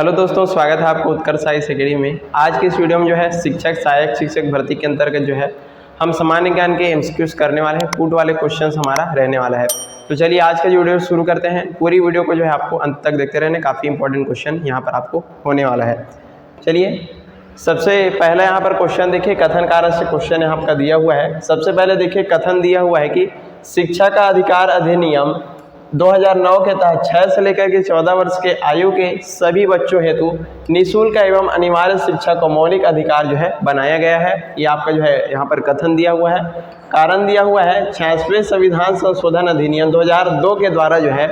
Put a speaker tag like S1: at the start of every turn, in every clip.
S1: Hello दोस्तों, स्वागत है आपको उत्कर्ष साइंस अकेडमी में। आज के इस वीडियो में जो है शिक्षक सहायक शिक्षक भर्ती के अंतर्गत जो है हम सामान्य ज्ञान के एमसीक्यूज करने वाले हैं। पुट वाले क्वेश्चंस हमारा रहने वाला है। तो चलिए आज का जो वीडियो शुरू करते हैं। पूरी वीडियो को जो है आपको अंत तक देखते रहने, काफ़ी इंपॉर्टेंट क्वेश्चन यहाँ पर आपको होने वाला है। चलिए सबसे पहले यहाँ पर क्वेश्चन देखिए, कथन कार्य से क्वेश्चन यहाँ आपका दिया हुआ है। सबसे पहले देखिए कथन दिया हुआ है कि शिक्षा का अधिकार अधिनियम 2009 के तहत 6 से लेकर के 14 वर्ष के आयु के सभी बच्चों हेतु निःशुल्क एवं अनिवार्य शिक्षा को मौलिक अधिकार जो है बनाया गया है। ये आपका जो है यहाँ पर कथन दिया हुआ है। कारण दिया हुआ है 66वें संविधान संशोधन अधिनियम 2002 के द्वारा जो है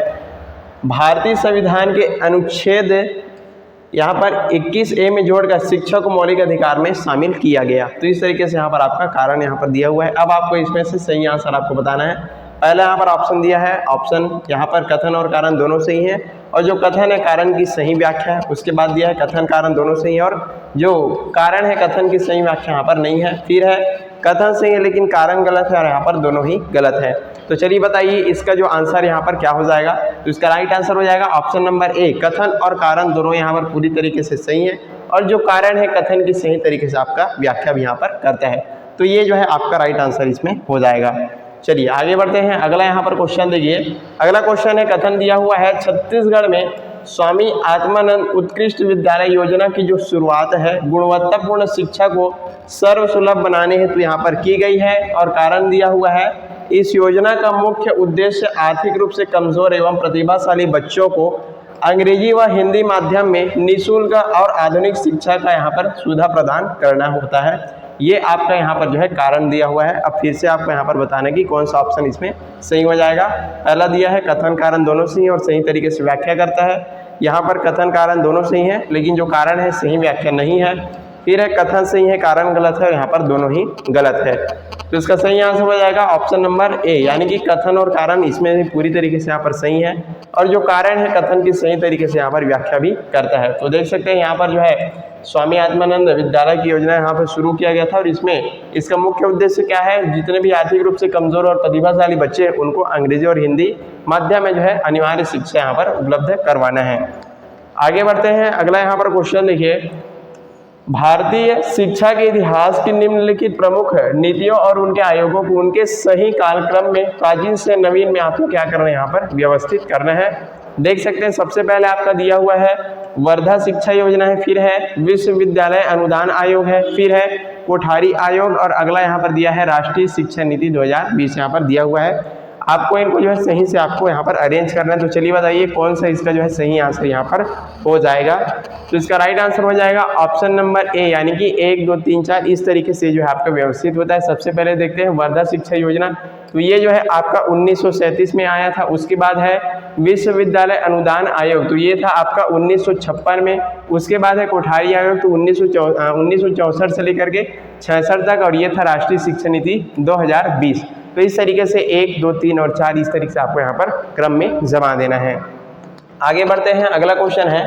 S1: भारतीय संविधान के अनुच्छेद यहाँ पर 21A में जोड़कर शिक्षा को मौलिक अधिकार में शामिल किया गया। तो इस तरीके से यहाँ पर आपका कारण यहाँ पर दिया हुआ है। अब आपको इसमें से सही आंसर आपको बताना है। पहले यहाँ पर ऑप्शन दिया है, ऑप्शन यहाँ पर कथन और कारण दोनों सही है, और जो कथन है कारण की सही व्याख्या है। उसके बाद दिया है कथन कारण दोनों सही है, और जो कारण है कथन की सही व्याख्या यहाँ पर नहीं है। फिर है कथन सही है लेकिन कारण गलत है, और यहाँ पर दोनों ही गलत है। तो चलिए बताइए इसका जो आंसर यहाँ पर क्या हो जाएगा। तो इसका राइट आंसर हो जाएगा ऑप्शन नंबर ए, कथन और कारण दोनों यहाँ पर पूरी तरीके से सही है, और जो कारण है कथन की सही तरीके से आपका व्याख्या भी यहाँ पर करता है। तो ये जो है आपका राइट आंसर इसमें हो जाएगा। चलिए आगे बढ़ते हैं। अगला यहाँ पर क्वेश्चन देखिए। अगला क्वेश्चन है, कथन दिया हुआ है छत्तीसगढ़ में स्वामी आत्मानंद उत्कृष्ट विद्यालय योजना की जो शुरुआत है गुणवत्तापूर्ण शिक्षा को सर्वसुलभ बनाने हेतु यहाँ पर की गई है, और कारण दिया हुआ है इस योजना का मुख्य उद्देश्य आर्थिक रूप से कमजोर एवं प्रतिभाशाली बच्चों को अंग्रेजी व हिंदी माध्यम में निःशुल्क और आधुनिक शिक्षा का यहाँ पर सुविधा प्रदान करना होता है। ये आपका यहाँ पर जो है कारण दिया हुआ है। अब फिर से आपको यहाँ पर बताना कि कौन सा ऑप्शन इसमें सही हो जाएगा। पहला दिया है कथन कारण दोनों सही है और सही तरीके से व्याख्या करता है। यहाँ पर कथन कारण दोनों सही है लेकिन जो कारण है सही व्याख्या नहीं है। फिर है कथन सही है कारण गलत है, यहाँ पर दोनों ही गलत है। तो इसका सही आंसर हो जाएगा ऑप्शन नंबर ए, यानी कि कथन और कारण इसमें भी पूरी तरीके से यहाँ पर सही है, और जो कारण है कथन की सही तरीके से यहाँ पर व्याख्या भी करता है। तो देख सकते हैं यहाँ पर जो है स्वामी आत्मानंद विद्यालय की योजना यहाँ पर शुरू किया गया था, और इसमें इसका मुख्य उद्देश्य क्या है, जितने भी आर्थिक रूप से कमजोर और प्रतिभाशाली बच्चे हैं उनको अंग्रेजी और हिंदी माध्यम में जो है अनिवार्य शिक्षा यहाँ पर उपलब्ध करवाना है। आगे बढ़ते हैं। अगला यहाँ पर क्वेश्चन देखिए, भारतीय शिक्षा के इतिहास की निम्नलिखित प्रमुख नीतियों और उनके आयोगों को उनके सही कालक्रम में प्राचीन से नवीन में आपको क्या करना है, यहाँ पर व्यवस्थित करना है। देख सकते हैं सबसे पहले आपका दिया हुआ है वर्धा शिक्षा योजना है, फिर है विश्वविद्यालय अनुदान आयोग है, फिर है कोठारी आयोग, और अगला यहाँ पर दिया है राष्ट्रीय शिक्षा नीति 2020 यहाँ पर दिया हुआ है। आपको इनको जो है सही से आपको यहाँ पर अरेंज करना है। तो चलिए बताइए कौन सा इसका जो है सही आंसर यहाँ पर हो जाएगा। तो इसका राइट आंसर हो जाएगा ऑप्शन नंबर ए, यानी कि 1 2 3 4 इस तरीके से जो है आपका व्यवस्थित होता है। सबसे पहले देखते हैं वर्धा शिक्षा योजना, तो ये जो है आपका 1937 में आया था। उसके बाद है विश्वविद्यालय अनुदान आयोग, तो ये था आपका 1956 में। उसके बाद है कोठारी आयोग, तो 1964 से लेकर के 66 तक, और ये था राष्ट्रीय शिक्षा नीति 2020। तो इस तरीके से 1 2 3 और 4 इस तरीके से आपको यहाँ पर क्रम में जमा देना है। आगे बढ़ते हैं। अगला क्वेश्चन है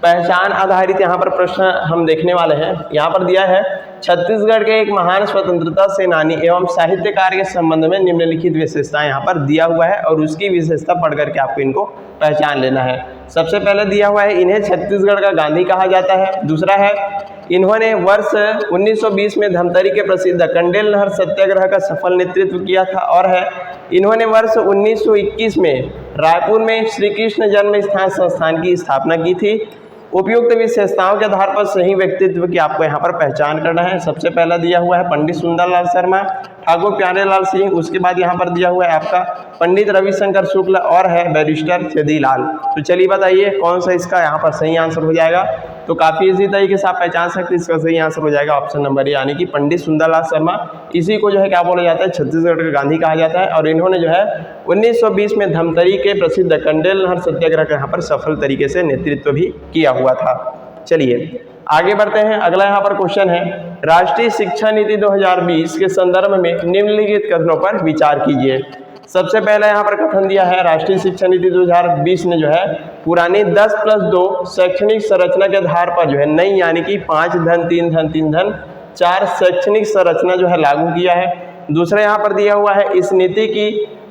S1: पहचान आधारित यहाँ पर प्रश्न हम देखने वाले हैं। यहाँ पर दिया है छत्तीसगढ़ के एक महान स्वतंत्रता सेनानी एवं साहित्यकार के संबंध में निम्नलिखित विशेषता यहाँ पर दिया हुआ है, और उसकी विशेषता पढ़ करके आपको इनको पहचान लेना है। सबसे पहले दिया हुआ है इन्हें छत्तीसगढ़ का गांधी कहा जाता है। दूसरा है इन्होंने वर्ष 1920 में धमतरी के प्रसिद्ध कंडेल नहर सत्याग्रह का सफल नेतृत्व किया था, और है इन्होंने वर्ष 1921 में रायपुर में श्री कृष्ण जन्म स्थान संस्थान की स्थापना की थी। उपयुक्त विशेषताओं के आधार पर सही व्यक्तित्व की आपको यहाँ पर पहचान करना है। सबसे पहला दिया हुआ है पंडित सुंदरलाल शर्मा, ठाकुर प्यारेलाल सिंह, उसके बाद यहाँ पर दिया हुआ है आपका पंडित रविशंकर शुक्ल, और है बैरिस्टर छेदीलाल। तो चलिए बताइए कौन सा इसका यहाँ पर सही आंसर हो जाएगा। तो काफ़ी इसी तरीके से आप पहचान सकते हैं। इसका सही आंसर हो जाएगा ऑप्शन नंबर ए, यानी कि पंडित सुंदरलाल शर्मा। इसी को जो है क्या बोला जाता है, छत्तीसगढ़ का गांधी कहा जाता है, और इन्होंने जो है 1920 में धमतरी के प्रसिद्ध कंडेल नहर सत्याग्रह का यहाँ पर सफल तरीके से नेतृत्व भी किया हुआ था। चलिए आगे बढ़ते हैं। अगला यहाँ पर क्वेश्चन है राष्ट्रीय शिक्षा नीति 2020 के संदर्भ में निम्नलिखित कथनों पर विचार कीजिए। सबसे पहले यहाँ पर कथन दिया है राष्ट्रीय शिक्षा नीति 2020 ने जो है पुरानी 10+2 शैक्षणिक संरचना के आधार पर जो है नई, यानी कि 5 धन 3 धन 3 धन 4 शैक्षणिक संरचना जो है लागू किया है। दूसरा यहाँ पर दिया हुआ है इस नीति की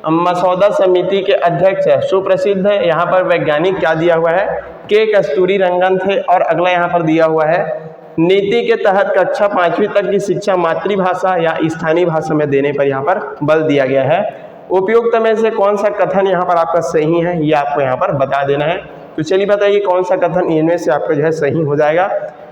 S1: मसौदा समिति के अध्यक्ष है, सुप्रसिद्ध है। यहाँ पर वैज्ञानिक क्या दिया हुआ है, के कस्तूरी रंगन थे। और अगला यहाँ पर दिया हुआ है, नीति के तहत कक्षा 5वीं तक की शिक्षा मातृभाषा या स्थानीय भाषा में देने पर यहाँ पर बल दिया गया है। उपयुक्त में से कौन सा कथन यहाँ पर आपका सही है, ये आपको यहाँ पर बता देना है। तो चलिए बताइए कौन सा कथन इनमें से आपका जो है सही हो जाएगा।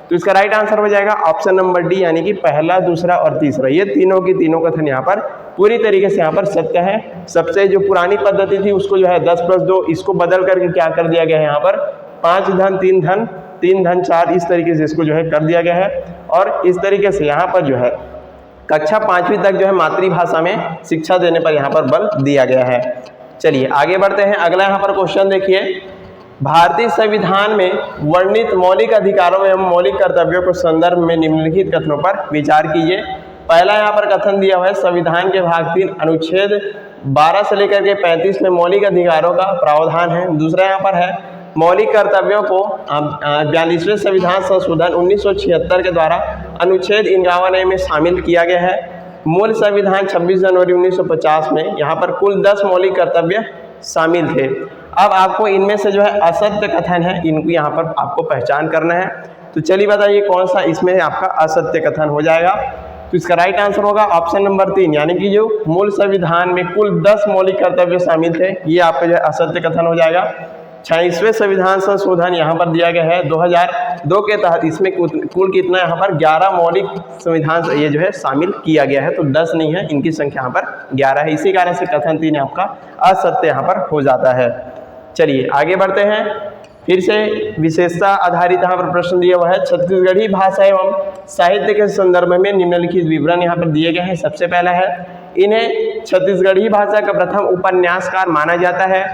S1: तो इसका राइट आंसर हो जाएगा ऑप्शन नंबर डी, यानी कि पहला, दूसरा और तीसरा, ये तीनों की तीनों कथन यहाँ पर पूरी तरीके से यहाँ पर सत्य है। सबसे जो पुरानी पद्धति थी उसको जो है 10+2 इसको बदल करके क्या कर दिया गया है, यहाँ पर 5 धन 3 धन 3 धन 4 इस तरीके से इसको जो है कर दिया गया है। और इस तरीके से यहाँ पर जो है कक्षा 5वीं तक जो है मातृभाषा में शिक्षा देने पर यहाँ पर बल दिया गया है। चलिए आगे बढ़ते हैं। अगला यहाँ पर क्वेश्चन देखिए, भारतीय संविधान में वर्णित मौलिक अधिकारों एवं मौलिक कर्तव्यों के संदर्भ में निम्नलिखित कथनों पर विचार कीजिए। पहला यहाँ पर कथन दिया हुआ है, संविधान के भाग 3 अनुच्छेद 12 से लेकर के 35 में मौलिक अधिकारों का प्रावधान है। दूसरा यहाँ पर है, मौलिक कर्तव्यों को 42वें संविधान संशोधन 1976 के द्वारा अनुच्छेद 51A में शामिल किया गया है। मूल संविधान 26 जनवरी 1950 में यहाँ पर कुल 10 मौलिक कर्तव्य शामिल थे। अब आपको इनमें से जो है असत्य कथन है, इनको यहाँ पर आपको पहचान करना है। तो चलिए बताइए कौन सा इसमें आपका असत्य कथन हो जाएगा। तो इसका राइट आंसर होगा ऑप्शन नंबर 3, यानी कि जो मूल संविधान में कुल 10 मौलिक कर्तव्य शामिल थे, ये आपका जो है असत्य कथन हो जाएगा। 26वें संविधान संशोधन यहाँ पर दिया गया है 2002 के तहत, इसमें कुल कितना यहाँ पर 11 मौलिक संविधान ये जो है शामिल किया गया है। तो 10 नहीं है, इनकी संख्या यहाँ पर 11 है। इसी कारण से कथन 3 आपका असत्य यहाँ पर हो जाता है। चलिए आगे बढ़ते हैं। फिर से विशेषता आधारित यहाँ पर प्रश्न दिया हुआ है, छत्तीसगढ़ी भाषा एवं साहित्य के संदर्भ में निम्नलिखित विवरण यहाँ पर दिए गए हैं। सबसे पहला है, इन्हें छत्तीसगढ़ी भाषा का प्रथम उपन्यासकार माना जाता है।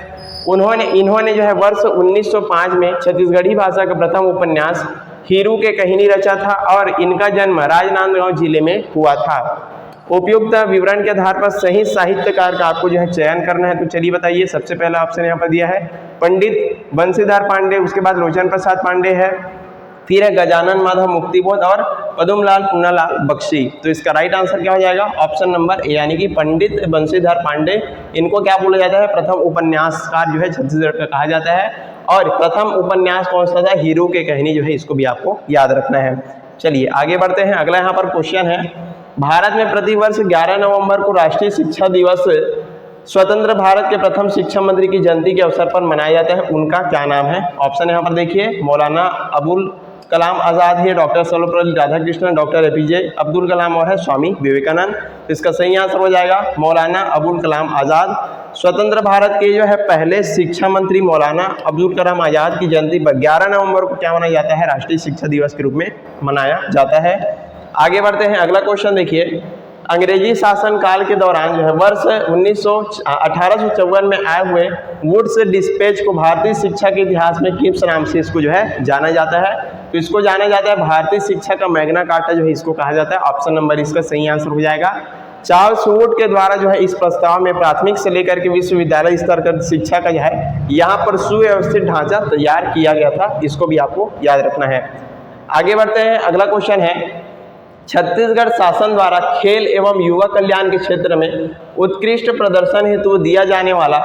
S1: इन्होंने जो है वर्ष 1905 में छत्तीसगढ़ी भाषा का प्रथम उपन्यास हीरू के कहानी रचा था और इनका जन्म राजनांदगांव जिले में हुआ था। उपयुक्त विवरण के आधार पर सही साहित्यकार का आपको जो है चयन करना है। तो चलिए बताइए, सबसे पहला ऑप्शन यहाँ पर दिया है पंडित बंसीधर पांडे, उसके बाद लोचन प्रसाद पांडे है, फिर है गजानन माधव मुक्तिबोध और पदुमलाल पूनालाल बख्शी। तो इसका राइट आंसर क्या हो जाएगा, ऑप्शन नंबर ए, यानी कि पंडित बंसीधर पांडे। इनको क्या बोला जाता है, प्रथम उपन्यासकार जो है छत्तीसगढ़ का कहा जाता है। और प्रथम उपन्यास कौन सा था, हीरू के कहानी जो है, इसको भी आपको याद रखना है। चलिए आगे बढ़ते हैं। अगला यहाँ पर क्वेश्चन है, भारत में प्रतिवर्ष 11 नवंबर को राष्ट्रीय शिक्षा दिवस स्वतंत्र भारत के प्रथम शिक्षा मंत्री की जयंती के अवसर पर मनाया जाता है, उनका क्या नाम है। ऑप्शन यहाँ पर देखिए, मौलाना अबुल कलाम आज़ाद है, doctor Sarvepalli Radhakrishnan, doctor APJ Abdul Kalam और है स्वामी विवेकानंद। तो इसका सही आंसर हो जाएगा मौलाना अबुल कलाम आज़ाद। स्वतंत्र भारत के जो है पहले शिक्षा मंत्री मौलाना अब्दुल कलाम आज़ाद की जयंती पर 11 नवंबर को क्या मनाया जाता है, राष्ट्रीय शिक्षा दिवस के रूप में मनाया जाता है। आगे बढ़ते हैं। अगला क्वेश्चन देखिए, अंग्रेजी शासन काल के दौरान जो है वर्ष 1854 में आए हुए वुड्स डिस्पैच को भारतीय शिक्षा के इतिहास में किस नाम से इसको जो है जाना जाता है। तो इसको जाना जाता है भारतीय शिक्षा का मैग्ना कार्टा जो है इसको कहा जाता है। ऑप्शन नंबर इसका सही आंसर हो जाएगा। चार्ल्स वुड के द्वारा जो है इस प्रस्ताव में प्राथमिक से लेकर के विश्वविद्यालय स्तर का शिक्षा का जो है यहाँ पर सुव्यवस्थित ढांचा तैयार किया गया था, इसको भी आपको याद रखना है। आगे बढ़ते हैं। अगला क्वेश्चन है, छत्तीसगढ़ शासन द्वारा खेल एवं युवा कल्याण के क्षेत्र में उत्कृष्ट प्रदर्शन हेतु दिया जाने वाला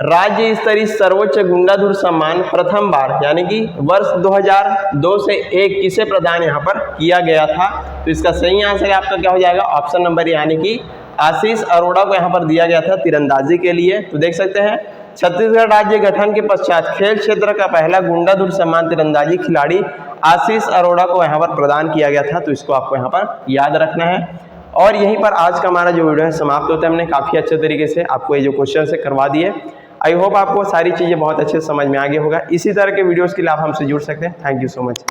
S1: राज्य स्तरीय सर्वोच्च गुंडाधुर सम्मान प्रथम बार यानी कि वर्ष 2002 से 1 किसे प्रदान यहाँ पर किया गया था। तो इसका सही आंसर आपका क्या हो जाएगा, ऑप्शन नंबर यानी कि आशीष अरोड़ा को यहाँ पर दिया गया था तीरंदाजी के लिए। तो देख सकते हैं, छत्तीसगढ़ राज्य गठन के पश्चात खेल क्षेत्र का पहला गुंडाधुर सम्मान तीरंदाजी खिलाड़ी आशीष अरोड़ा को यहाँ पर प्रदान किया गया था। तो इसको आपको यहाँ पर याद रखना है। और यहीं पर आज का हमारा जो वीडियो है समाप्त होता है। हमने काफ़ी अच्छे तरीके से आपको ये जो क्वेश्चन से करवा दिए। आई होप आपको सारी चीज़ें बहुत अच्छे समझ में आ गया होगा। इसी तरह के वीडियोज़ के लिए आप हमसे जुड़ सकते हैं। Thank you so much.